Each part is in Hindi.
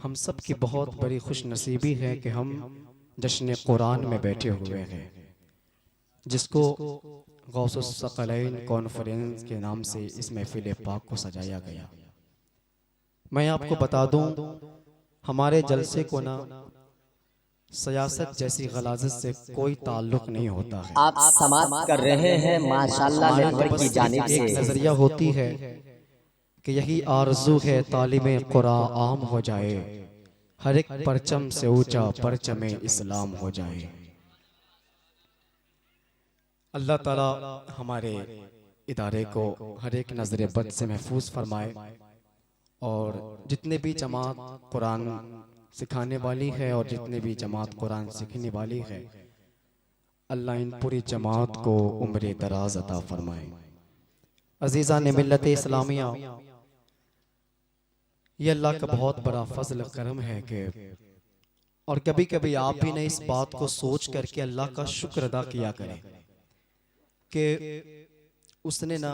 हम सब की बहुत बड़ी खुश नसीबी है कि हम जश्न कुरान में बैठे हुए हैं, जिसको गौसुस सकलैन कॉन्फ्रेंस के नाम से इस महफिल पाक को सजाया गया। मैं आपको बता दूं, हमारे जलसे को ना सियासत जैसी गलाजत से कोई ताल्लुक नहीं होता है। आप समाप्त कर रहे हैं माशाल्लाह मेंबर की जानिब से। एक नजरिया होती है कि यही आरज़ू है तालिमे कुरान आम हो जाए, हर एक परचम से ऊंचा परचमे इस्लाम हो जाए। अल्लाह ताला हमारे इदारे को हर एक नजर बद से महफूज फरमाए, और जितने भी जमात कुरान सिखाने वाली है और जितने भी जमात कुरान सीखने वाली है, अल्लाह इन पूरी जमात को उम्र दराज अता फरमाए। अजीज़ा ने मिल्लत इस्लामिया, ये अल्लाह का बहुत बड़ा फजल करम है कि और कभी कभी आप भी ने इस बात को सोच करके अल्लाह का शुक्र अदा किया करें कि उसने ना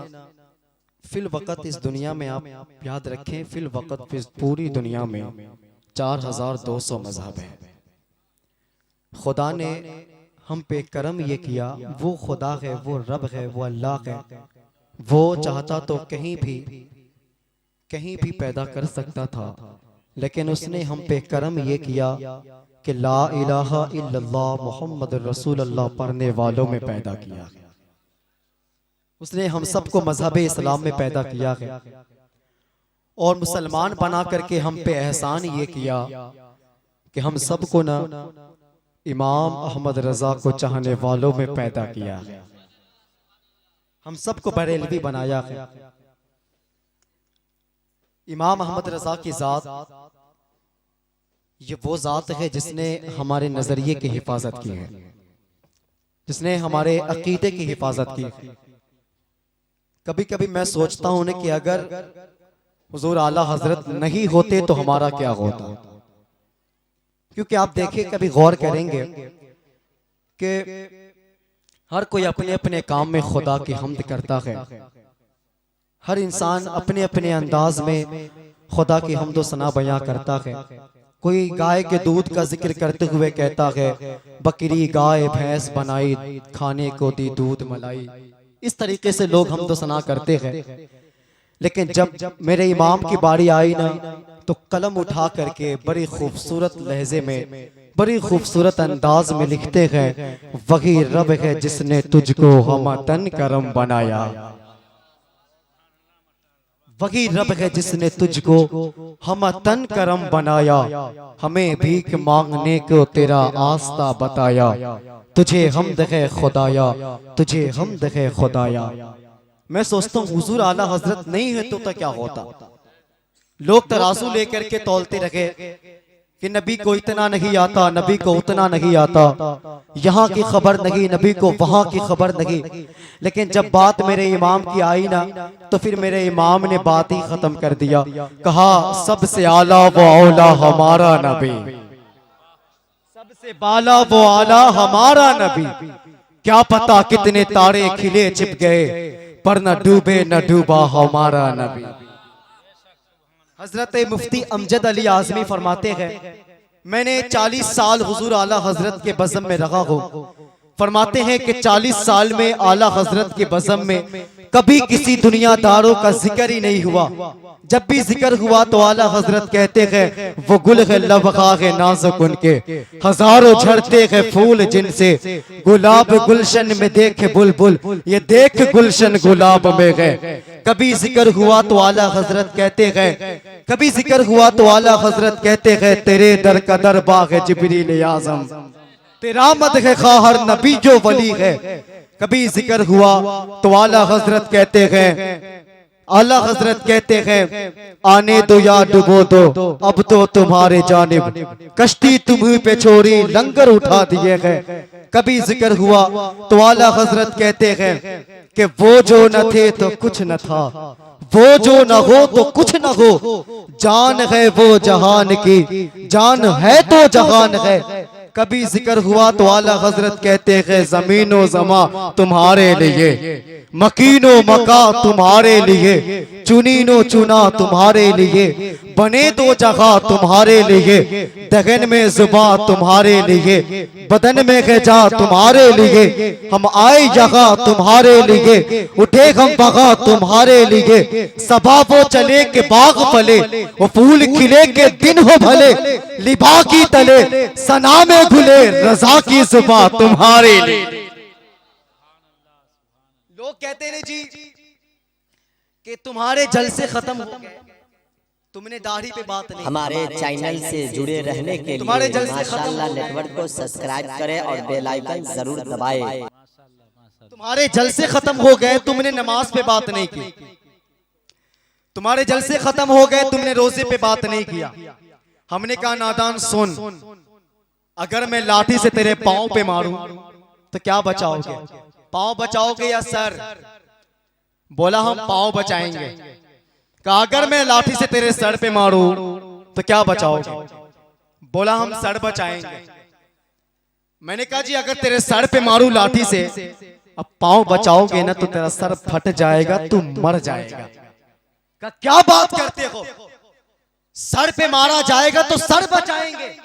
फिल वक़्त इस दुनिया में, आप याद रखें, फिल वक़्त इस पूरी दुनिया में 4200 मजहब है। खुदा ने हम पे करम ये किया, वो खुदा है, वो रब है, वो अल्लाह है। वो चाहता तो कहीं भी पैदा कर सकता था, लेकिन उसने हम पे करम ये किया कि ला इलाहा इल्लल्लाह मुहम्मद रसूलुल्लाह पढ़ने वालों में पैदा किया। उसने हम सबको मजहब इस्लाम में पैदा किया है, और मुसलमान बना करके हम पे एहसान ये किया कि हम सबको ना इमाम अहमद रजा को चाहने वालों में पैदा किया है। हम सबको बरेलवी बनाया है। इमाम अहमद रजा की जात ये वो जात है जिसने हमारे नजरिए की हिफाजत की है, जिसने हमारे अकीदे की हिफाजत की है। कभी कभी मैं सोचता हूं कि अगर हुजूर आला हजरत नहीं होते तो हमारा क्या होता। क्योंकि आप देखिए, कभी गौर करेंगे कि हर कोई अपने अपने काम में खुदा की हम्द करता है। हर इंसान अपने अपने अंदाज में खुदा की हम्द सना बयां करता है। कोई गाय के दूध का जिक्र करते हुए कहता है, बकरी गाय भैंस बनाई, खाने को दी दूध मलाई। इस तरीके से लोग हम्द सना करते हैं। लेकिन जब मेरे इमाम की बारी आई ना, तो कलम उठा करके बड़ी खूबसूरत लहजे में, बड़ी खूबसूरत अंदाज में लिखते हैं, वही रब है जिसने तुझको हम तन करम बनाया। वही रब है जिसने तुझको हम तन करम बनाया, हमें भीख मांगने को तेरा आस्था बताया। तुझे हमद है खुदाया, तुझे हमद है खुदाया। मैं सोचता हूँ हुजूर आला हजरत नहीं है तो क्या होता। लोग तराजू लेकर के तौलते रहे कि नबी को इतना नहीं आता, नबी को उतना नहीं आता, यहाँ की खबर नहीं, नबी को वहां की खबर नहीं। लेकिन जब बात मेरे इमाम की आई ना, तो फिर मेरे इमाम ने बात ही खत्म कर दिया। कहा, सबसे आला वो औला हमारा नबी, सबसे बाला वो आला हमारा नबी। क्या पता कितने तारे खिले छिप गए, पर न डूबे न डूबा हमारा नबी। हजरत मुफ्ती अमजद अली आजमी फरमाते हैं, मैंने 40 साल हुजूर आला हजरत के बज़म में रहा हूँ। फरमाते हैं कि 40 साल में आला हजरत के बज़म में कभी किसी दुनियादारों का जिक्र ही नहीं हुआ। जब भी जिक्र हुआ तो आला हजरत कहते हैं, वो गुल है लबखा है नाजुक उनके, हजारों झड़ते हैं फूल जिनसे, गुलाब गुलशन में देखे बुलबुल, ये देख गुलशन गुलाब में गए। कभी जिक्र हुआ तो आला हजरत कहते हैं, कभी जिक्र हुआ तो आला हजरत कहते हैं, तेरे दर का दर बाग है जिब्रील आजम, तेरा मद है खाहर नबी जो वली है। कभी जिक्र हुआ तो आला हजरत कहते हैं, आला हजरत कहते हैं, आने दो या डुबो दो, अब तो तुम्हारे जानिब कश्ती तुम्हीं पे छोड़ी, लंगर उठा दिए गए। कभी जिक्र हुआ तो आला हजरत कहते हैं कि वो जो न थे तो कुछ न था, वो जो न हो तो कुछ न हो, जान है वो जहान की, जान है तो जहान है। कभी जिक्र हुआ तो आला हजरत कहते हैं जमीनो जमा तुम्हारे लिए, मकीनो मका तुम्हारे लिए, चुनीनो चुना तुम्हारे लिए, बने दो जगह तुम्हारे लिए, दगन में जुबा तुम्हारे लिए, बदन में गजा तुम्हारे लिए, हम आए यहाँ तुम्हारे लिए, उठे हम बगा तुम्हारे लिए, सबा वो चले के बाग फले, वो फूल खिले के दिन हो भले, लिबा की तले सना में घुले, रजा की जुबा तुम्हारे लिए। लोग कहते हैं जी कि तुम्हारे जलसे खत्म हो गए, तुमने दाढ़ी पे बात नहीं। हमारे चैनल से जुड़े रहने के तुम्हारे लिए जलसे माशाअल्लाह नेटवर्क को सब्सक्राइब करें और बेल आइकन जरूर दबाएं। तुम्हारे जलसे खत्म हो गए, तुमने नमाज पे बात नहीं की। तुम्हारे जलसे खत्म हो गए, तुमने रोजे पे बात नहीं किया। हमने कहा नादान सुन, अगर मैं लाठी से तेरे पांव पे मारूं तो क्या बचाओगे? पांव बचाओगे या सर? बोला हम पांव बचाएंगे। कहा अगर मैं लाठी से तेरे सर पे मारूं तो क्या बचाओगे? बोला हम सर बचाएंगे। मैंने कहा जी अगर तेरे सर पे मारूं लाठी से, अब पांव बचाओगे ना तो तेरा सर फट जाएगा, तू मर जाएगा। का क्या बात करते हो? सर पे मारा जाएगा तो सर बचाएंगे।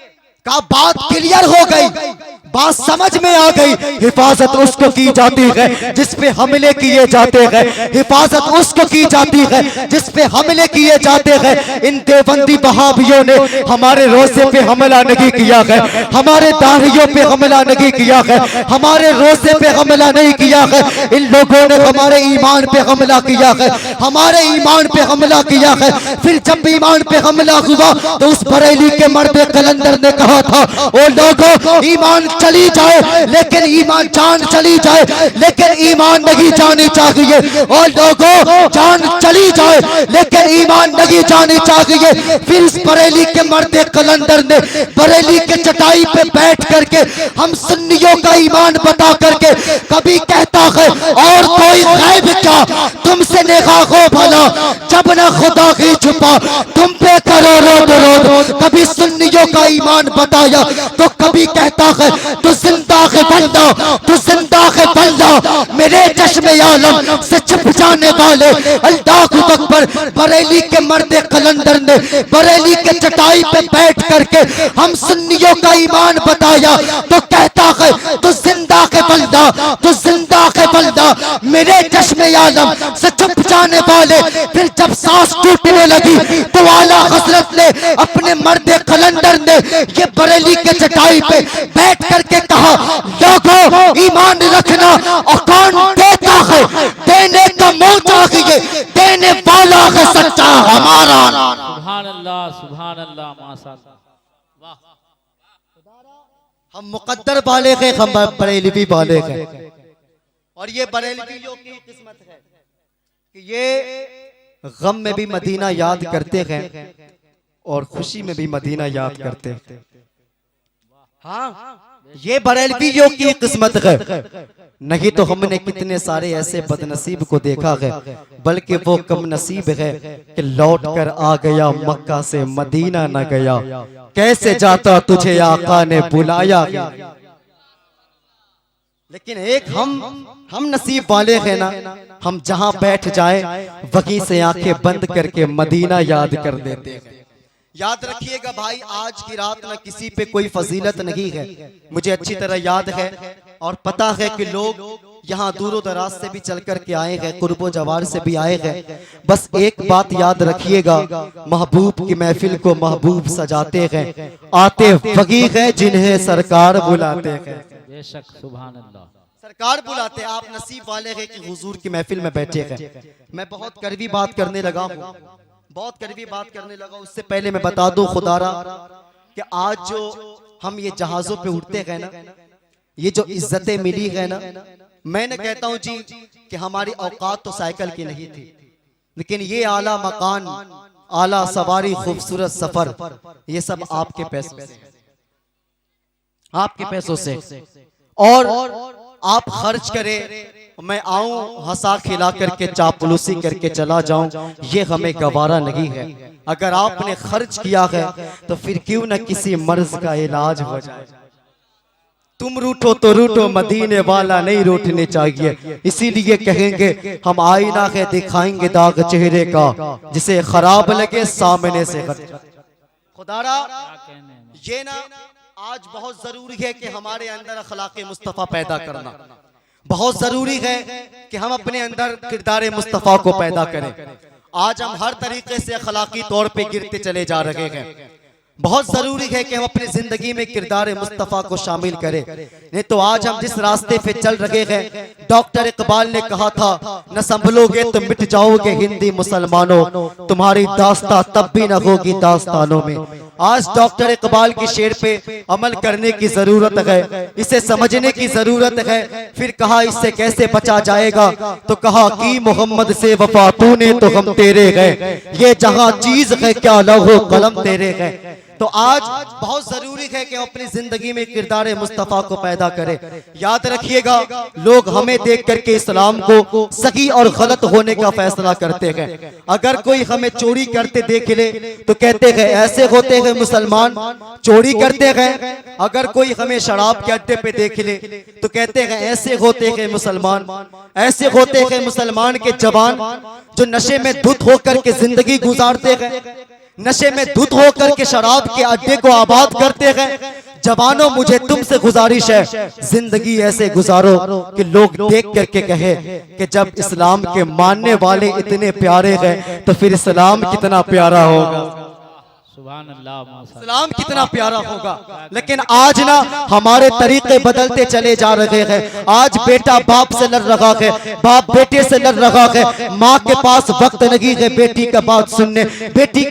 का बात क्लियर हो गई, बात समझ में आ गई। हिफाजत उसको की जाती है जिस पे हमले किए जाते हैं, हिफाजत उसको की जाती है जिस पे हमले किए जाते हैं। इन देवबंदी वहाबियों ने हमारे रोजे पे हमला नहीं किया है, हमारे दाढ़ियों पे हमला नहीं किया है, हमारे रोजे पे हमला नहीं किया है। इन लोगों ने हमारे ईमान पे हमला किया है, हमारे ईमान पे हमला किया है। फिर जब ईमान पे हमला हुआ तो उस बरेली के मर्द कलंदर ने कहा था, ओ लोगों ईमान चली जाए लेकिन ईमान जान चली जाए लेकिन ईमान नहीं जानी चाहिए। और लोगों जान चली जाए लेकिन ईमान नहीं जानी चाहिए। फिर इस बरेली के मर्द कलंदर ने बरेली के चटाई पे बैठ करके हम सुन्नियों का ईमान बता करके कभी कहता है और कोई गैब क्या तुमसे निगाह हो भला, जब न खुदा की छुपा तुम पे करो रोद रोद। कभी सुन्नियों का ईमान बताया तो कभी कहता है तू जिंदा है बंदा, तू जिंदा है बंदा। मेरे चश्मे आलम से छुप जाने वाले अल्लाह अकबर बरेली के मर्द कलंदर ने बरेली के चटाई पे बैठ करके हम सुन्नियों का ईमान बताया तो कहता है तू जिंदा है बंदा, तू जिंदा है बंदा। मेरे चश्मे आलम से छुप जाने वाले। फिर जब सांस टूटने लगी तो आला हजरत ने अपने मर्द कलंदर ने ये बरेली के चटाई पे बैठ करके कहा, लोगों ईमान रखना और कौन देता है, देने का मुंह चाहिए, देने वाला है सच्चा हमारा। सुभान अल्लाह, सुभान अल्लाह, माशाअल्लाह, वाह। हम मुकद्दर वाले हैं, हम बरेलवी वाले हैं। और ये बरेलवियों की किस्मत है कि ये गम में भी मदीना याद करते हैं और खुशी में भी मदीना याद करते हैं। हाँ, ये बरेलवियों की किस्मत है। नहीं तो हमने कितने सारे ऐसे बदनसीब को देखा है, बल्कि वो कम नसीब है कि लौट कर आ गया मक्का से मदीना न गया। कैसे जाता तुझे आका ने बुलाया। लेकिन एक हम नसीब वाले हैं ना, हम जहां बैठ जाए वहीं से आंखें बंद करके मदीना याद कर देते हैं। याद रखिएगा भाई, आज की रात ना किसी पे कोई फजीलत नहीं है, मुझे अच्छी तरह याद है और पता है कि लोग यहाँ दूर दराज से भी चल कर के आए हैं, कुर्बो जवार से भी आए हैं। बस एक बात याद रखिएगा, महबूब की महफिल को महबूब सजाते हैं, आते वही है जिन्हें सरकार बुलाते हैं। बेशक, सुभान अल्लाह। सरकार बुलाते, आप नसीब वाले हैं कि हुजूर की महफिल में बैठे हैं। मैं बहुत कड़वी बात करने लगा हूँ, बहुत कड़वी बात करने लगा। उससे पहले मैं बता दूं खुदारा कि आज जो हम ये जहाजों पे उठते हैं ना, ये जो इज्जतें मिली है ना, मैं न कहता हूं जी कि हमारी औकात तो साइकिल की नहीं थी, लेकिन ये आला मकान, आला सवारी, खूबसूरत सफर, ये सब आपके पैसों से, आपके पैसों से। और आप खर्च करें, मैं आऊं हंसा खिला करके चापलूसी करके चला जाऊं, ये हमें गवारा नहीं है। अगर आपने खर्च किया है तो फिर क्यों न किसी मर्ज का इलाज हो जाए। तुम रूठो तो रूठो, मदीने वाला नहीं रूठने चाहिए। इसीलिए कहेंगे हम आईना है दिखाएंगे दाग चेहरे का, जिसे खराब लगे सामने से खुदारा। ये ना आज बहुत जरूरी है कि हमारे अंदर अखलाक़े मुस्तफ़ा पैदा करना, बहुत जरूरी है कि हम अपने अंदर किरदार मुस्तफ़ा को पैदा करें। आज हम हर तरीके से अखलाकी तौर पे गिरते चले जा रहे हैं। बहुत जरूरी है कि हम अपनी जिंदगी में किरदार मुस्तफ़ा को शामिल करें, नहीं तो आज हम जिस रास्ते पे चल रहे हैं, डॉक्टर इकबाल ने कहा था, न संभलोगे तो मिट जाओगे हिंदी मुसलमानों, तुम्हारी दास्तां तब भी न होगी दास्तानों में। आज डॉक्टर इकबाल की शेर पे अमल करने की जरूरत है, इसे समझने की जरूरत है। फिर कहा इससे कैसे बचा जाएगा, तो कहा कि मोहम्मद से वफा तूने तो हम तेरे गए, ये जहां चीज है क्या लौहो कलम तेरे गए। तो आज बहुत जरूरी है कि हम अपनी जिंदगी में किरदार मुस्तफ़ा को पैदा करें। याद रखिएगा, लोग हमें देख करके इस्लाम को सही और गलत होने का फैसला करते हैं। अगर कोई हमें चोरी करते देख ले तो कहते हैं ऐसे होते हैं मुसलमान, चोरी करते हैं। अगर कोई हमें शराब के अड्डे पे देख ले तो कहते हैं ऐसे होते हैं मुसलमान। ऐसे होते हैं मुसलमान के जवान जो नशे में धुत होकर के जिंदगी गुजारते हैं, नशे में धुत होकर के शराब के अड्डे को आबाद करते हैं। जवानों, मुझे तुमसे गुजारिश है, जिंदगी ऐसे गुजारो कि लोग देख करके कहे कि जब इस्लाम के मानने वाले इतने प्यारे हैं तो फिर इस्लाम कितना प्यारा होगा, सुभान अल्लाह, माशाअल्लाह। इस्लाम कितना प्यारा होगा। लेकिन आज ना हमारे तरीके बदलते चले जा रहे हैं। आज बेटा बाप से लड़ रहा है, बाप बेटे से लड़ रहा है। माँ के पास वक्त नहीं है बेटी का बात सुनने, बेटी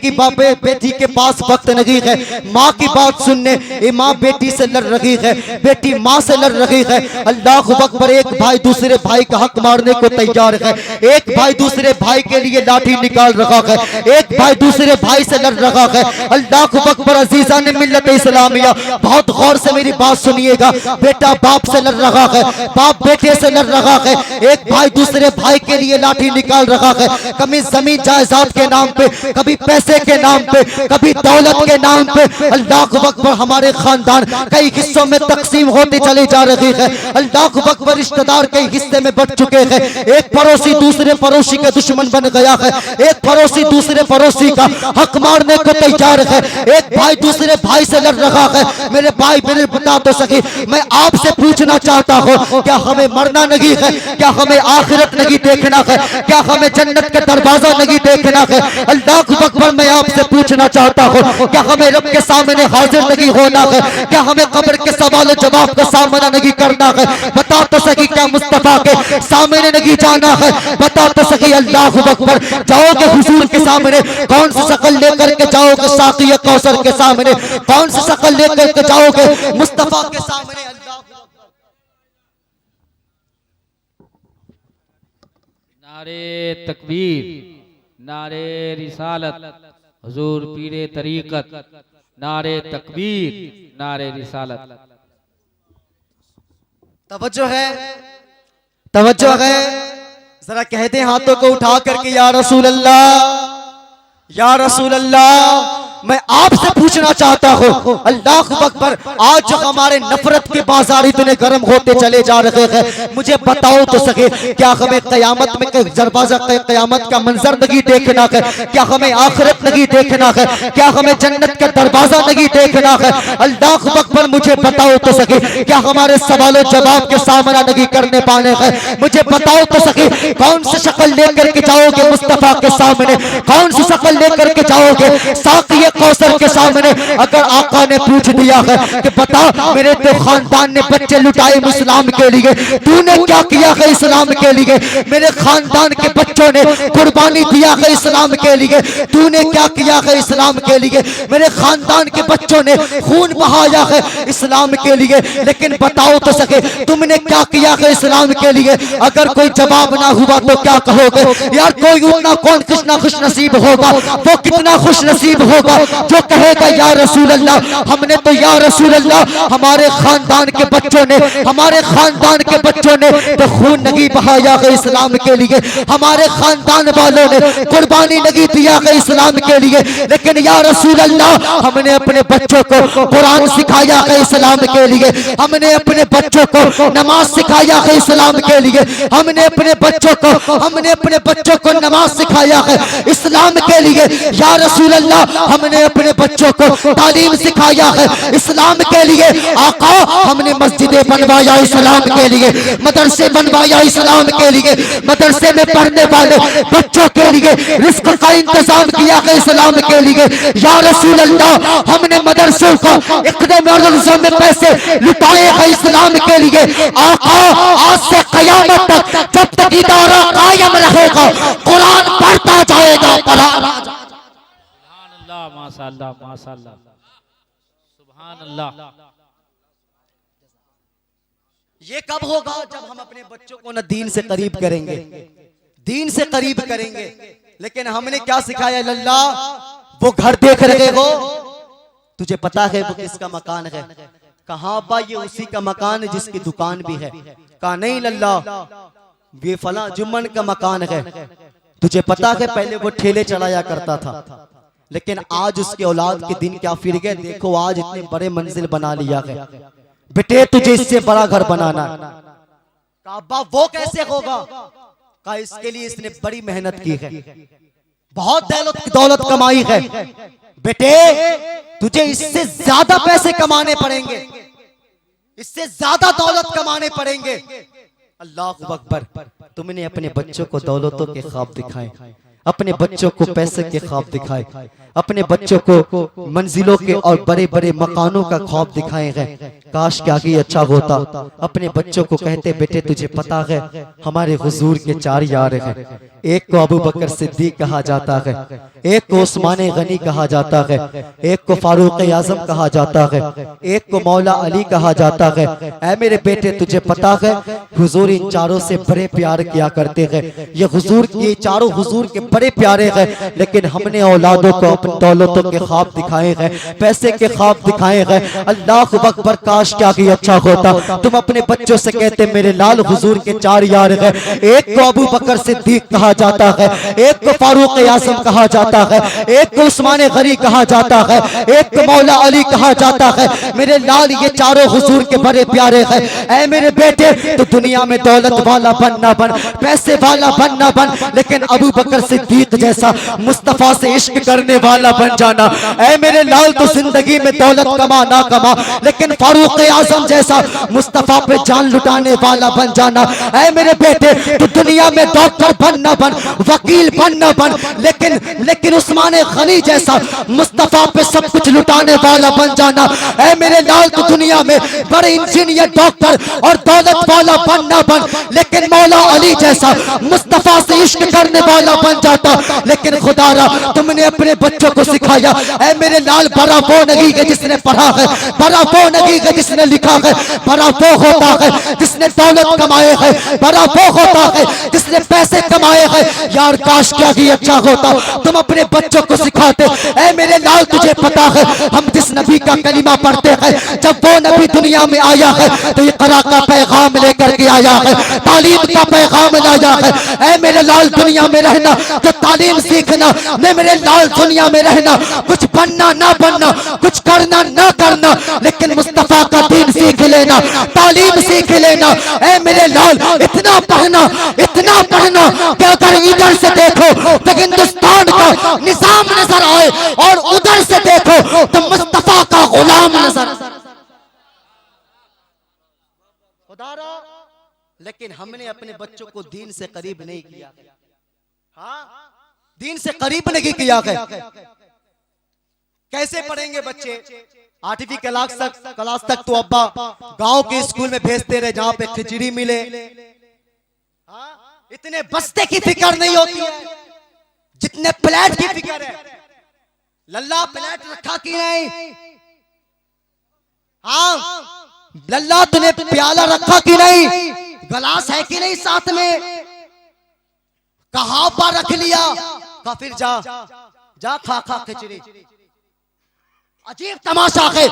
के पास वक्त नहीं है माँ की बात सुनने। ये माँ बेटी से लड़ रही है, बेटी माँ से लड़ रही है। अल्लाह अकबर, एक भाई दूसरे भाई का हक मारने को तैयार है। एक भाई दूसरे भाई के लिए लाठी निकाल रहा है, एक भाई दूसरे भाई से लड़ रहा है। अल्लाह अकबर, अजीजा ने मिल्लत इस्लामिया, बहुत गौर से मेरी बात सुनिएगा। बेटा बाप से लड़ रहा है, बाप बेटे से लड़ रहा है। एक भाई दूसरे भाई के लिए लाठी निकाल रहा है, कभी जमीन जायदाद के नाम पे, कभी पैसे के नाम पे, कभी दौलत के नाम पे। अल्लाह अकबर, हमारे खानदान कई हिस्सों में तकसीम होते चले जा रहे हैं। अल्लाह अकबर, रिश्तेदार कई हिस्से में बढ़ चुके हैं। एक पड़ोसी दूसरे पड़ोसी के दुश्मन बन गया है, एक पड़ोसी दूसरे पड़ोसी का हक मारने को तैयार है। एक भाई दूसरे भाई से लड़ रहा है। मेरे भाई मेरे बता तो सके, मैं आपसे पूछना चाहता हूँ, क्या हमें मरना नहीं है, क्या हमें आखिरत नहीं देखना है, क्या हमें जन्नत का दरवाजा नहीं देखना है। अल्लाह अकबर, मैं आपसे पूछना चाहता हूँ, क्या हमें रब के सामने हाजिर नहीं होना है, क्या हमें कब्र के सवाल जवाब का सामना नहीं करना है। बता तो सकी, क्या मुस्तफा के सामने नहीं जाना है। बता तो सकी, अल्लाह अकबर, जाओगे हुजूर के सामने, कौन सी शक्ल लेकर के जाओगे साक़िए कौसर के सामने, कौन सी शक्ल लेकर के जाओगे मुस्तफा के सामने। नारे तकबीर, नारे रिसालत, हुजूर पीरे तरीकत, नारे तकबीर, नारे रिसालत। तवज्जो है, तवज्जो है, जरा कहते हैं हाथों को उठा करके या रसूल अल्लाह, या रसूल अल्लाह। मैं आपसे पूछना चाहता हूँ, अल्लाह अकबर, आज जो हमारे नफरत के बाजार इतने गर्म होते चले जा रहे हैं, मुझे बताओ तो सके, क्या हमें कयामत में दरवाजा कयामत का मंजर नहीं देखना है, क्या हमें आखिरत नहीं देखना है, क्या हमें जन्नत का दरवाजा नहीं देखना है। अल्लाह अकबर, मुझे बताओ तो सके, क्या हमारे सवालों जवाब के सामना नहीं करने पाने हैं। मुझे बताओ तो सके, कौन सी शक्ल लेकर के जाओगे मुस्तफा के सामने, कौन सी शक्ल लेकर के जाओगे साक़िए कौसर के सामने। अगर आका ने पूछ दिया है कि बता, मेरे तो खानदान ने बच्चे लुटाए इस्लाम के लिए, तूने क्या किया है इस्लाम के लिए। मेरे खानदान के बच्चों ने कुर्बानी दिया है इस्लाम के लिए, तूने क्या किया है इस्लाम के लिए। मेरे खानदान के बच्चों ने खून बहाया है इस्लाम के लिए, लेकिन बताओ तो सके, तुमने क्या किया है इस्लाम के लिए। अगर कोई जवाब ना हुआ तो क्या कहोगे, यार कोई उतना कौन कितना खुश नसीब होगा, वो कितना खुश नसीब होगा जो कहेगा या रसूल अल्लाह, हमने तो या रसूल अल्लाह, हमारे खानदान के बच्चों ने, हमारे खानदान के बच्चों ने तो खून नहीं बहाया है इस्लाम के लिए, हमारे खानदान वालों ने कुर्बानी नहीं दिया है इस्लाम के लिए, लेकिन या रसूल अल्लाह हमने अपने बच्चों को कुरान सिखाया है इस्लाम के लिए, हमने अपने बच्चों को नमाज सिखाया है इस्लाम के लिए, हमने अपने बच्चों को नमाज सिखाया है इस्लाम के लिए। या रसूल अल्लाह हमने अपने बच्चों को तालीम सिखाया है इस्लाम के लिए। आका हमने मस्जिदें बनवाया इस्लाम के लिए, मदरसे बनवाया इस्लाम के लिए, मदरसे में पढ़ने वाले बच्चों के लिए रिस्क का इंतजाम किया है इस्लाम के लिए। या रसूल अल्लाह हमने मदरसों को इतने मदरसों में पैसे लुटाए हैं इस्लाम के लिए। आका आज से क़यामत तक जब तक इदारा कायम रहेगा कुरान पढ़ता जाएगा, कुरान सुभान अल्लाह माशाअल्लाह माशाअल्लाह सुभान अल्लाह। ये कब होगा? जब हम अपने बच्चों को न दीन से करीब करेंगे, दीन से करीब करेंगे। लेकिन हमने क्या सिखाया? लल्ला वो घर देख रहे हो, तुझे पता है वो किसका मकान है? कहा अब्बा ये उसी का मकान है जिसकी दुकान भी है। कहा नहीं लल्ला ये फला जुम्मन का मकान है। तुझे पता है पहले वो ठेले चलाया करता था, लेकिन आज उसके औलाद के दिन क्या फिर गए। देखो आज इतने बड़े मंजिल बना लिया है। बेटे तुझे इससे बड़ा घर बनाना है। कहा अब्बा वो कैसे होगा? कहा इसके लिए इसने बड़ी मेहनत की है, बहुत दौलत कमाई है। बेटे तुझे इससे ज्यादा पैसे कमाने पड़ेंगे, इससे ज्यादा दौलत कमाने पड़ेंगे। अल्लाह अकबर। तुमने अपने बच्चों को दौलतों के ख्वाब दिखाए, अपने बच्चों को पैसे के ख्वाब दिखाए, अपने बच्चों को मंजिलों के और बड़े बड़े मकानों का ख्वाब दिखाए हैं। काश क्या ही अच्छा होता अपने बच्चों को कहते बेटे तुझे पता है हमारे हुजूर के 4 यार हैं, एक को अबू बकर सिद्दीक कहा जाता है, एक को उस्मान गनी कहा जाता है, एक को फारूक आजम कहा जाता है, एक को मौला अली कहा जाता है। ऐ मेरे बेटे तुझे पता है हुजूर इन चारों से बड़े प्यार किया करते हैं, ये हुजूर ये चारों हुजूर के बड़े प्यारे हैं। लेकिन हमने औलादों को अपनी दौलतों के ख्वाब दिखाए हैं, पैसे के ख्वाब दिखाए हैं। अल्लाह अकबर। काश क्या ही अच्छा होता तुम अपने बच्चों से कहते मेरे लाल हुजूर के 4 यार हैं, एक को अबू बकर सिद्दीक कहा जाता है, एक को फारूक आजम कहा जाता है, एक को उस्मान गनी कहा जाता है, एक को मौला अली कहा जाता है। मेरे लाल ये चारों हुजूर के बड़े प्यारे हैं। ऐ मेरे बेटे तो दुनिया में दौलत वाला बनना बन, पैसे वाला बनना बन, लेकिन अबू बकर सिद्दीक जैसा मुस्तफा से इश्क करने वाला बन जाना। ऐ मेरे लाल तो जिंदगी में दौलत कमा ना कमा, लेकिन फारूक आजम जैसा मुस्तफा पे जान लुटाने वाला बन जाना। ऐ मेरे बेटे तो दुनिया में डॉक्टर बनना बन, वकील बनना बन, लेकिन उस्मान गनी जैसा मुस्तफा पे सब कुछ लुटाने वाला बन जाना। ऐ मेरे लाल तो दुनिया में बड़े इंजीनियर डॉक्टर और दौलत वाला बनना बन, लेकिन मौला अली जैसा मुस्तफा से इश्क करने वाला बन जाता। लेकिन खुदारा तुमने अपने बच्चों को सिखाया। ऐ मेरे लाल बड़ा वो नहीं है जिसने पढ़ा है, बड़ा वो नहीं है जिसने लिखा है, बड़ा वो होता है जिसने दौलत कमाए है, बड़ा वो होता है जिसने पैसे कमाए हैं। यार काश क्या ही अच्छा होता तुम अपने बच्चों को सिखाते। ऐ मेरे लाल तुझे पता है हम जिस नबी का कलिमा पढ़ते हैं, जब वो नबी दुनिया में आया है तो इक़रा का पैगाम लेकर के आया है, तालीम का पैगाम लाया है। ऐ मेरे लाल दुनिया में रहना तो तालीम सीखना, मेरे लाल दुनिया में रहना कुछ बनना ना बनना, कुछ करना ना करना, लेकिन मुस्तफा का दीन सीख लेना, तालीम सीख लेना। ऐ मेरे लाल इतना पढ़ना कि अगर इधर से देखो तो हिंदुस्तान का निजाम नजर आए और उधर से देखो तो मुस्तफा का गुलाम नजर। लेकिन हमने अपने बच्चों को दीन से करीब नहीं किया। हाँ दीन से करीब नहीं किया है। कैसे पढ़ेंगे बच्चे? 8वीं क्लास तक तो अब्बा गांव के स्कूल में भेजते रहे जहां पे खिचड़ी मिले। इतने बस्ते की फिक्र नहीं होती है जितने प्लेट की फिक्र है। लल्ला प्लेट रखा कि नहीं? हाँ लल्ला तूने प्याला रखा कि नहीं? गिलास है कि नहीं साथ में? कहां पर रख लिया? का फिर जा खा खिचड़ी। अजीब तमाशा है,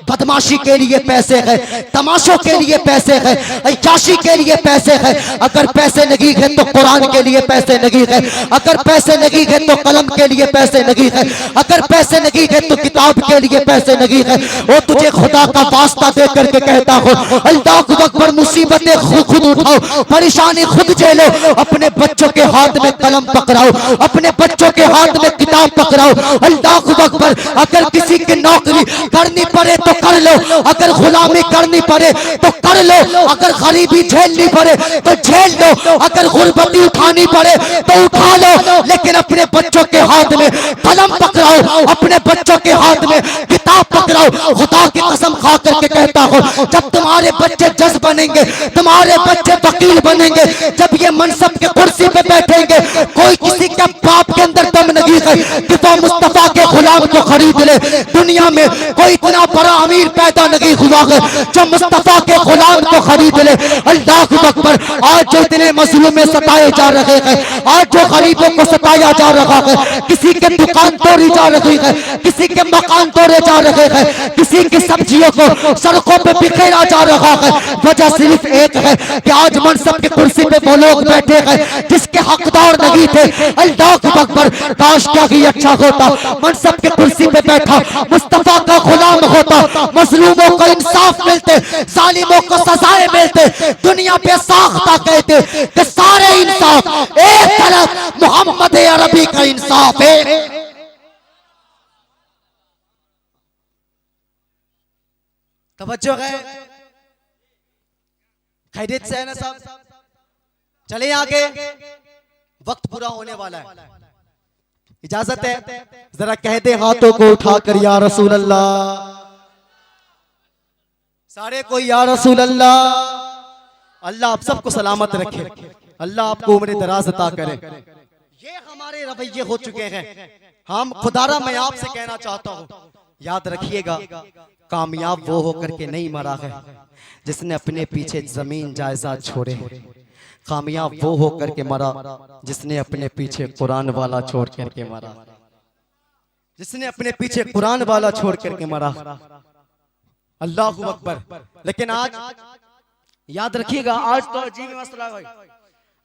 बदमाशी के लिए पैसे है, तमाशों के लिए पैसे है, अय्याशी के लिए पैसे है। अगर पैसे नहीं है तो कुरान के लिए पैसे नहीं है, अगर पैसे नहीं है तो कलम के लिए पैसे नहीं है, अगर पैसे नहीं है तो किताब के लिए पैसे नहीं है। वो तुझे खुदा का वास्ता दे करके कहता हो, अल्लाह अकबर, मुसीबतें खुद उठाओ, परेशानी खुद झेलो, अपने बच्चों के हाथ में कलम पकड़ाओ, अपने बच्चों के हाथ में किताब पकड़ाओ। अल्लाह अकबर, अगर किसी के नौकरी करनी पड़े तो कर लो, अगर गुलामी करनी पड़े तो कर लो, अगर गरीबी झेलनी पड़े तो झेल लो, अगर गुर्बती उठानी पड़े तो उठा लो, लेकिन अपने बच्चों के हाथ में कलम पकड़ाओ, अपने बच्चों के हाथ में किताब पकड़ाओ। खुदा की कसम खा करके कहता हूँ, जब तुम्हारे बच्चे जज बनेंगे, तुम्हारे बच्चे वकील बनेंगे, जब ये मनसब के कुर्सी पे बैठेंगे, कोई किसी के बाप के अंदर दम नहीं है कि वो मुस्तफा के गुलाम को खरीद ले। दुनिया में कोई इतना बड़ा अमीर पैदा नहीं हुआ है जो मुस्तफा के गुलाम को खरीद ले। अल्लाह अकबर, आज जो इतने मजलूम में सताए जा रहे हैं, आज जो गरीबों को सताया जा रहा है, किसी के दुकान तोड़ी जा रही है, किसी के मकान तोड़े जा रहे हैं, किसी की सब्जियों को सड़कों पे बिखेरा जा रहा है, वजह सिर्फ एक है कि आज मनसब की कुर्सी पे वो लोग बैठे हैं जिसके हकदार नहीं थे। अल्लाह अकबर, काश क्या ही अच्छा होता, मनसब की कुर्सी पे बैठा मुस्तफा का गुलाम होता, मजलूमों को इंसाफ मिलते, जालिमों को सजाएं मिलते, दुनिया पे साख्ता कहते कि सारे इंसाफ एक तरफ मोहम्मद अरबी का इंसाफ है। तवज्जो है, खैरियत से है ना साहब? चले आगे, वक्त पूरा होने वाला है, इजाजत है जरा कह दे हाथों को उठाकर या रसूल अल्लाह, सारे को या रसूल अल्लाह। अल्लाह आप सबको सलामत रखे, अल्लाह आपको उम्र दराज अता करे। ये हमारे रवैये हो चुके हैं। हम खुदारा मैं आपसे कहना चाहता हूँ, याद रखिएगा, कामयाब वो होकर के नहीं मरा है जिसने अपने पीछे जमीन जायदाद छोड़े, कामयाब वो होकर के मरा जिसने अपने पीछे कुरान वाला छोड़ करके मरा, जिसने अपने पीछे कुरान वाला छोड़ करके मरा। अल्लाहु अकबर। लेकिन आज याद रखिएगा, आज तो अजीब मसला है।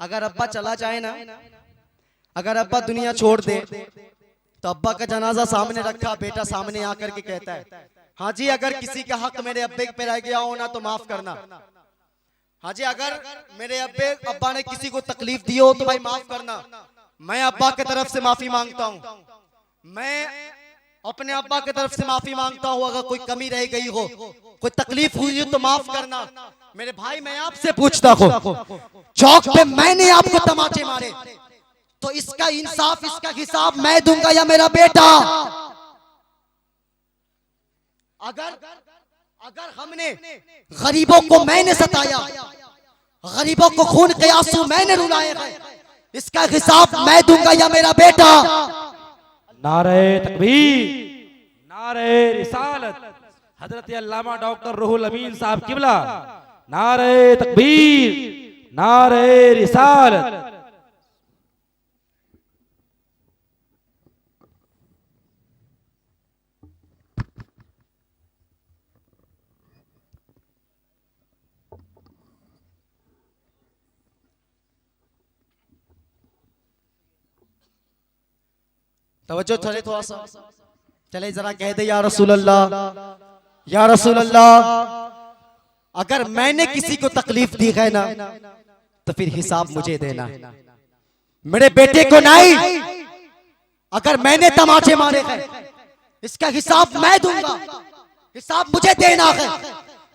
अगर अब्बा चला जाए ना, अगर अब्बा दुनिया छोड़ दे तो अब्बा का जनाजा सामने रखा, बेटा सामने आकर के कहता है, हाँ जी अगर किसी का हक मेरे अब्बे पे रह गया हो ना तो माफ करना। हाँ जी अगर मेरे अब्बा ने किसी को तकलीफ दी हो तो भाई माफ करना। मैं अब्बा की तरफ से माफी मांगता हूँ, मैं अपने अब्बा की तरफ से माफी मांगता हूँ। अगर कोई कमी रह गई हो, कोई तकलीफ हुई हो तो माफ करना। मेरे भाई मैं आपसे पूछता हूँ, चौक पे मैंने आपको तमाचे मारे तो इसका इंसाफ, इसका हिसाब मैं दूंगा या मेरा बेटा? अगर हमने गरीबों को मैंने सताया, गरीबों को खून के आंसू मैंने रुलाए हैं, इसका हिसाब मैं दूंगा या मेरा बेटा? नारे तकबीर, नारे रिसालत, हजरत अल्लामा डॉक्टर रूहुल अमीन साहब किबला, नारे तकबीर, नारे रिसालत। तवज्जो चले, थोड़ा सा चले, जरा कह दे या रसूल अल्लाह, या रसूल अल्लाह। अगर मैंने किसी को तकलीफ दी है ना तो फिर हिसाब मुझे देना है, मेरे बेटे को नहीं। अगर मैंने तमाचे मारे हैं इसका हिसाब मैं दूंगा, हिसाब मुझे देना है,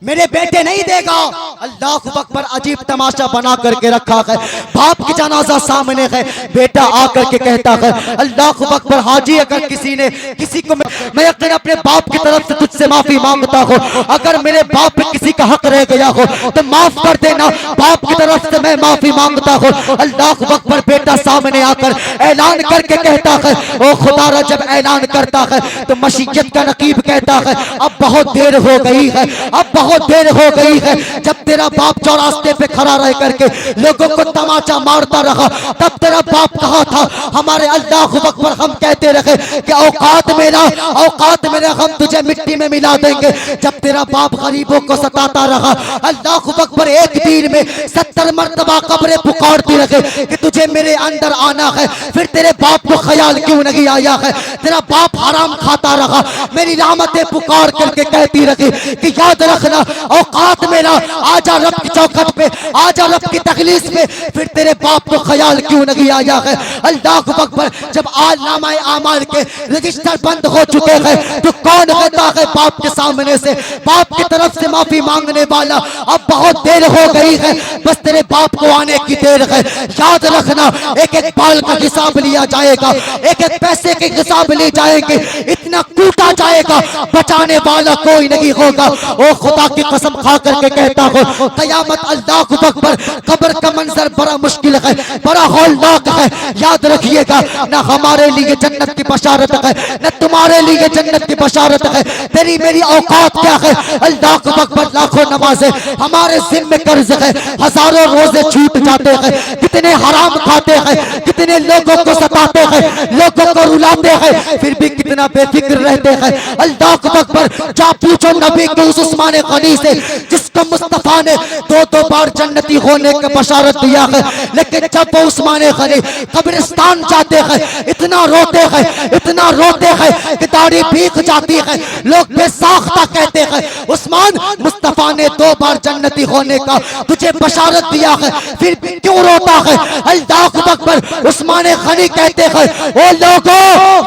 मेरे बेटे नहीं देगा। अल्लाह अकबर, अजीब तमाशा बना करके रखा है। बाप की जनाजा सामने है, बेटा आकर के कहता है अल्लाह अकबर, हाजी अगर किसी ने किसी को, मैं अपने बाप की तरफ से तुझसे माफी मांगता हूँ, अगर मेरे बाप पे किसी का हक रह गया हो तो माफ कर देना, बाप की तरफ से मैं माफी मांगता हूँ। अल्लाह अकबर, बेटा सामने आकर ऐलान करके कहता है, ओ खुदा जब ऐलान करता है तो मशीयत का नकीब कहता है अब बहुत देर हो गई है, अब बहुत देर हो गई है। जब तेरा बाप चौरास्ते पे खड़ा रह करके लोगों को तमाचा मारता रहा तब तेरा बाप कहा था हमारे अल्लाह अकबर हम कहते रहे कि औकात मेरा हम तुझे मिट्टी में मिला देंगे। जब तेरा बाप गरीबों को सताता रहा, अल्लाह अकबर, एक दिन में 70 मरतबा कब्रें पुकारती रहे कि तुझे मेरे अंदर आना है। फिर तेरे बाप को ख्याल क्यों नहीं आया है? तेरा बाप हराम खाता रहा, मेरी रहमतें पुकार करके कहती रही कि याद रखना औकात मेरा, आजा रब की चौखट पे, आजा रब की तखलीस पे। फिर तेरे बाप को ख्याल क्यों नहीं आया है? अल्लाह अकबर, जब आलनामा आमाल के रजिस्टर बंद हो चुके हैं तो कौन कहता है बाप के सामने से, बाप की तरफ से माफी मांगने वाला? अब बहुत देर हो गई है, बस तेरे बाप को आने की देर है। याद रखना एक एक बाल का हिसाब लिया जाएगा, एक एक पैसे के हिसाब लिए जाएंगे, इतना कूटा जाएगा, बचाने वाला कोई नहीं होगा। ओ खुदा की कसम खा करके कहता हूँ, कयामत अल्लाह अकबर, कब्र का मंजर बड़ा मुश्किल है, बड़ा हौलनाक है। याद रखिएगा, ना हमारे लिए जन्नत की बशारत है, न तुम्हारे लिए जन्नत की बशारत है। तेरी मेरी औकात क्या है? अल्लाह अकबर, लाखों नमाजें हमारे जिम्मे कर्ज है, हजारों रोजे छूट जाते हैं, कितने हराम खाते हैं, कितने लोगों को सताते हैं, लोगों को रुलाते हैं, फिर भी कितना बेफिक्र रहते हैं। अल्लाह अकबर, जा पूछो नबी के उस उस्मान गनी से जिसको मुस्तफा ने 2-2 बार जन्नती होने का बशारत दिया है, लेकिन जब वो उस्मान गनी कब्रिस्तान जाते हैं इतना रोते हैं, इतना रोते हैं कि दाढ़ी भीग जाती है। लोग बेसाख्ता कहते हैं, उस्मान, मुस्तफा ने 2 बार जन्नती होने का तुझे बशारत दिया है, फिर भी क्यों रोता है? अल्लाह अकबर, उस्मान गनी कहते हैं, ओ लोगों,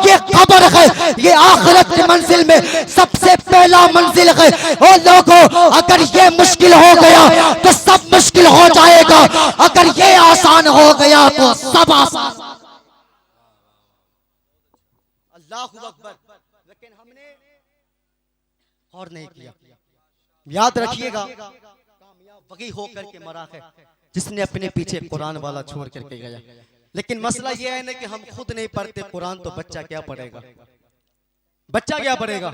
ये कब्र है, ये आखिरत की मंजिल में सबसे पहला मंजिल है। ओ लोगों, अगर ये मुश्किल हो गया तो सब मुश्किल हो जाएगा, अगर ये आसान हो गया तो सब आसान। अल्लाह अकबर, लेकिन हमने और नहीं किया। याद रखिएगा, कामयाब वही होकर के मरा है जिसने अपने पीछे कुरान वाला छोड़ करके गया। लेकिन मसला यह है ना कि हम खुद नहीं पढ़ते कुरान, तो बच्चा क्या पढ़ेगा? बच्चा क्या पढ़ेगा?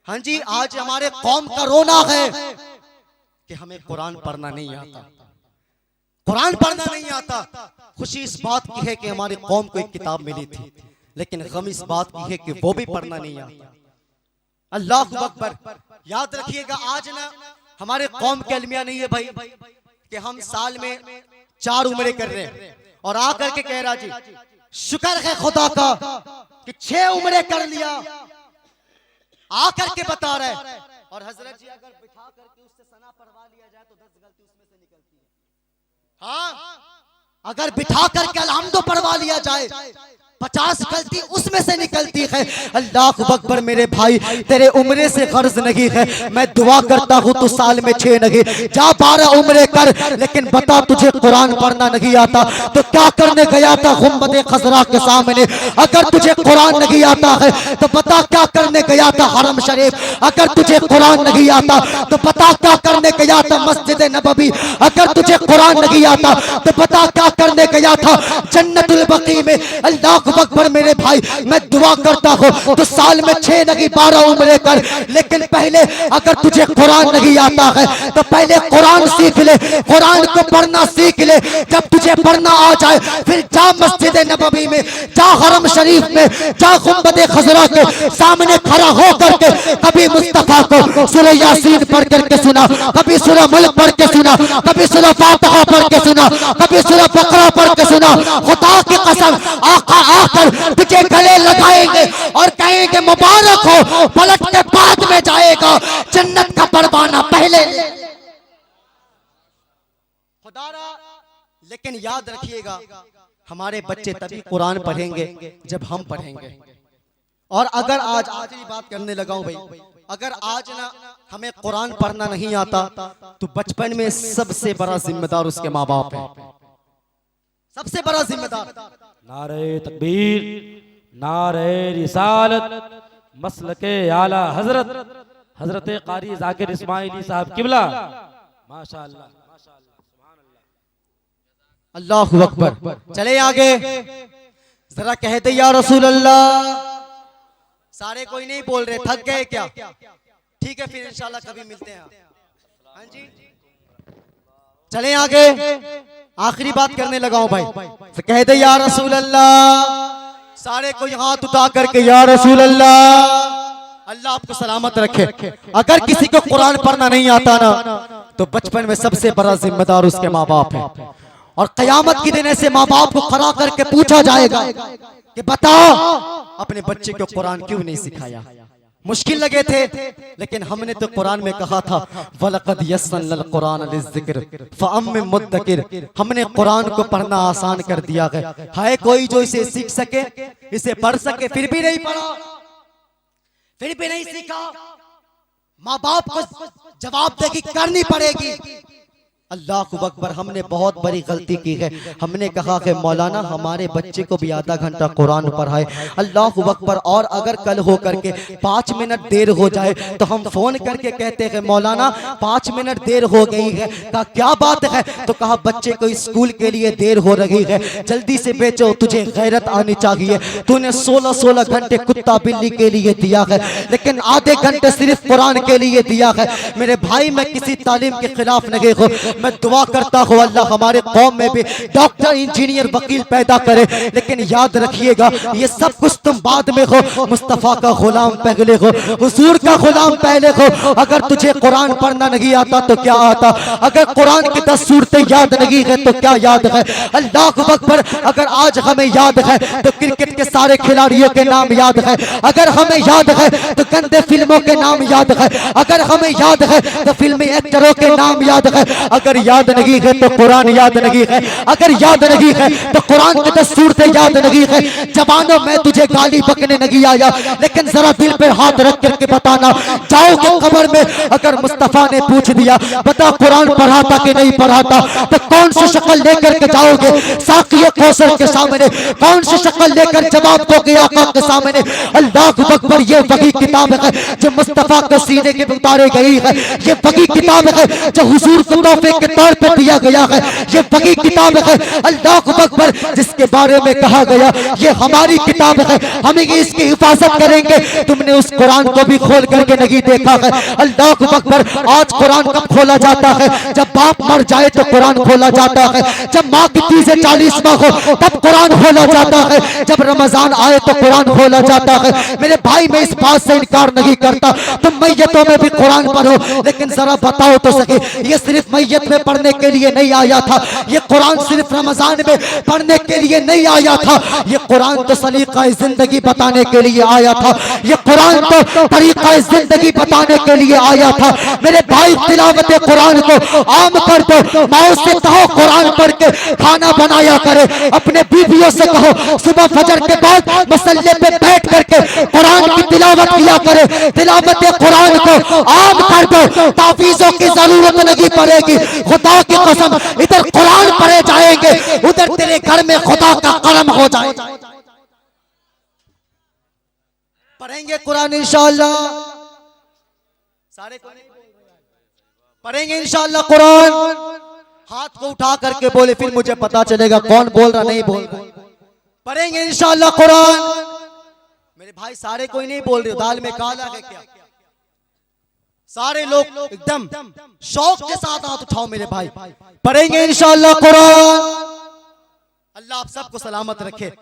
हाँ जी, आज हमारे कौम का रोना है कि हमें कुरान पढ़ना नहीं आता, कुरान पढ़ना नहीं आता। खुशी इस बात की है कि हमारी कौम को एक किताब मिली थी, लेकिन गम इस बात की है कि वो भी पढ़ना नहीं आता। अल्लाह अकबर, याद रखिएगा, आज ना हमारे कौम के अलमिया नहीं है भाई कि हम साल में 4 उम्रें कर रहे हैं और आकर के कह रहा जी शुक्र है खुदा का कि 6 उम्रें कर लिया, आकर के बता रहे। और हजरत जी अगर बिठा करके उससे सना पढ़वा लिया जाए तो 10 गलती उसमें से निकलती है। हाँ, अगर बिठा करके अलहम्दो पढ़वा लिया जाए 50 गलती उसमें से निकलती है। अल्लाह अकबर, मेरे भाई, तेरे उम्रे से गर्ज नहीं है, मैं दुआ करता हूँ तो साल में 6 नहीं, जा 12 उम्रे कर, लेकिन बता तुझे कुरान पढ़ना नहीं आता तो क्या करने गया था गुंबद खजरा के सामने? अगर तुझे कुरान नहीं आता है तो बता क्या करने गया था हरम शरीफ? अगर तुझे कुरान नहीं आता तो बता क्या करने गया था मस्जिद नबवी? अगर तुझे कुरान नहीं आता तो बता क्या करने गया था जन्नतुल बकी में? अल्लाह अकबर, मेरे भाई, मैं दुआ करता हूँ तो साल में 6 नहीं 12 उम्रे कर, लेकिन पहले अगर तुझे कुरान नहीं आता है तो पहले कुरान सीख ले, कुरान को पढ़ना सीख ले। जब तुझे पढ़ना आ जाए फिर जा मस्जिद नबवी में, जा हरम शरीफ में, जा गुंबद खजरा के सामने खड़ा हो करके कभी मुस्तफा को सूरह यासीन पढ़ करके सुना, कभी सूरह मुल्क पढ़ के सुना, कभी सूरह फातिहा पढ़ के सुना, कभी सूरह बकरा पढ़ के सुना। खुदा की कसम, आका आकर तुझे गले लगाएंगे और कहेंगे मुबारक हो, पलट के बाद में जाएगा, जन्नत का परवाना पहले। खुदारा, लेकिन याद रखिएगा, हमारे बच्चे तभी कुरान पढ़ेंगे जब हम पढ़ेंगे। और अगर आज ही बात करने लगा हूं भाई, अगर आज ना हमें कुरान पढ़ना नहीं आता तो बचपन में सबसे बड़ा जिम्मेदार उसके माँ बाप है, सबसे बड़ा जिम्मेदार। नारे तकबीर, नारे रिसालत, मसलके आला हजरत हजरत कारी जाकिर इस्माइली साहब किबला, माशाअल्लाह, अल्लाहु अकबर। चले आगे, जरा कहते या रसूल अल्लाह। सारे कोई नहीं बोल रहे, थक गए क्या? ठीक है, फिर इंशाल्लाह कभी मिलते हैं। हाँ जी, चले आगे, आखिरी बात करने लगा हूं भाई। कहते या रसूल अल्लाह सारे कोई हाथ उठा करके या रसूल अल्लाह, अल्लाह आपको सलामत रखे। अगर किसी को कुरान पढ़ना नहीं आता ना, तो बचपन में सबसे बड़ा जिम्मेदार उसके माँ बाप है। और कयामत के दिन ऐसे माँ बाप को खड़ा करके पूछा जाएगा कि बताओ अपने बच्चे को कुरान क्यों नहीं सिखाया। मुश्किल लगे थे, लेकिन हमने तो कुरान में कहा था वलक़द यस्सरनल कुरान लिज़्ज़िक्र फ़अम्मिम मुद्दकिर। हमने कुरान को पढ़ना आसान कर दिया है। है कोई जो इसे सीख सके, इसे पढ़ सके, फिर भी नहीं पढ़ा, फिर भी नहीं सीखा। माँ बाप को जवाबदेही करनी पड़ेगी। अल्लाह अकबर, हमने बहुत बड़ी गलती की है। हमने कहा कि मौलाना हमारे बच्चे को भी आधा घंटा कुरान पढ़ाए। अल्लाह अकबर, और अगर कल हो करके 5 मिनट देर हो जाए तो हम फोन करके कहते हैं मौलाना 5 मिनट देर हो गई है। कहा क्या बात है? तो कहा बच्चे को स्कूल के लिए देर हो रही है, जल्दी से बेचो, तुझे गैरत आनी चाहिए। तूने 16 घंटे कुत्ता बिल्ली के लिए दिया है, लेकिन आधे घंटे सिर्फ कुरान के लिए दिया है। मेरे भाई, मैं किसी तालीम के खिलाफ नहीं हूँ। मैं दुआ करता हूँ अल्लाह हमारे कौम में भी डॉक्टर, इंजीनियर, वकील पैदा करे, लेकिन याद रखिएगा ये सब कुछ तुम बाद में हो। मुस्तफा का गुलाम पहले हो, हुजूर का गुलाम पहले हो। अगर तुझे कुरान पढ़ना नहीं आता तो क्या आता? अगर कुरान की 10 सूरतें याद नहीं है तो क्या याद है? अल्लाह अकबर, अगर आज हमें याद है तो क्रिकेट के सारे खिलाड़ियों के नाम याद है। अगर हमें याद है तो गंदे फिल्मों के नाम याद है। अगर हमें याद है तो फिल्मी एक्टरों के नाम याद है। अगर याद नहीं है तो कुरान याद नहीं है। अगर याद नहीं है तो कुरान की 10 सूरतें याद नहीं है। जवानों, मैं तुझे गाली बकने नहीं आया, लेकिन जरा दिल पे हाथ रख करके बताना, जाओगे कब्र में अगर मुस्तफा ने पूछ दिया बता कुरान पढ़ाता कि नहीं पढ़ाता, तो कौन सी शक्ल लेकर के जाओगे? साकिए कौसर के सामने कौन सी शक्ल लेकर जवाब दोगे आका के सामने? अल्लाह अकबर, ये वही किताब है जो मुस्तफा के सीने के उतारे गई है। ये वही किताब है जो हुजूर को तोहफे के तौर पर दिया गया है। ये वही किताब है अल्लाह अकबर जिसके बारे में कहा गया ये हमारी किताब है, हम इसकी हिफाजत करेंगे। तुमने उस कुरान को भी खोल करके नहीं देखा है। अल्लाह अकबर, आज कुरान कब खोला जाता है? जब बाप मर जाए तो कुरान खोला जाता है। जब माँ की तीजे 40वां हो तब कुरान खोला जाता है। जब रमजान आए तो कुरान खोला जाता है। मेरे भाई, मैं इस बात से इनकार नहीं करता तुम मैयतों में भी कुरान पढ़ो, लेकिन जरा बताओ तो सके ये सिर्फ मैयत में पढ़ने के लिए नहीं आया था। ये कुरान सिर्फ रमजान में पढ़ने के लिए नहीं आया था। ये कुरान तो सलीका जिंदगी बताने के लिए आया था। ये कुरान तो तरीका जिंदगी बताने के लिए आया था। मेरे भाई, तिलावत कुरान को आम कर दो। माओ से कहो कुरान पढ़ के खाना बनाया करे। अपने बीवियों से कहो सुबह फजर के बाद मसल्ले पे बैठ करके कुरान की तिलावत किया करे। तिलावत कुरान को आम कर दो, तावीज़ों की जरूरत नहीं पड़ेगी। खुदा की कसम, इधर कुरान पढ़े जाएंगे, उधर तेरे घर में खुदा का करम हो जाएगा। पढ़ेंगे कुरान इंशाअल्लाह, सारे पढ़ेंगे इंशाअल्लाह कुरान। हाथ को उठा करके बोले, फिर मुझे पता चलेगा कौन बोल रहा नहीं बोल रहा। पढ़ेंगे इंशाअल्लाह कुरान। मेरे भाई, सारे कोई नहीं बोल रहे, दाल में काला है क्या? सारे लोग एकदम शौक के साथ हाथ उठाओ मेरे भाई। पढ़ेंगे इंशाअल्लाह कुरान। अल्लाह आप सबको सलामत रखे।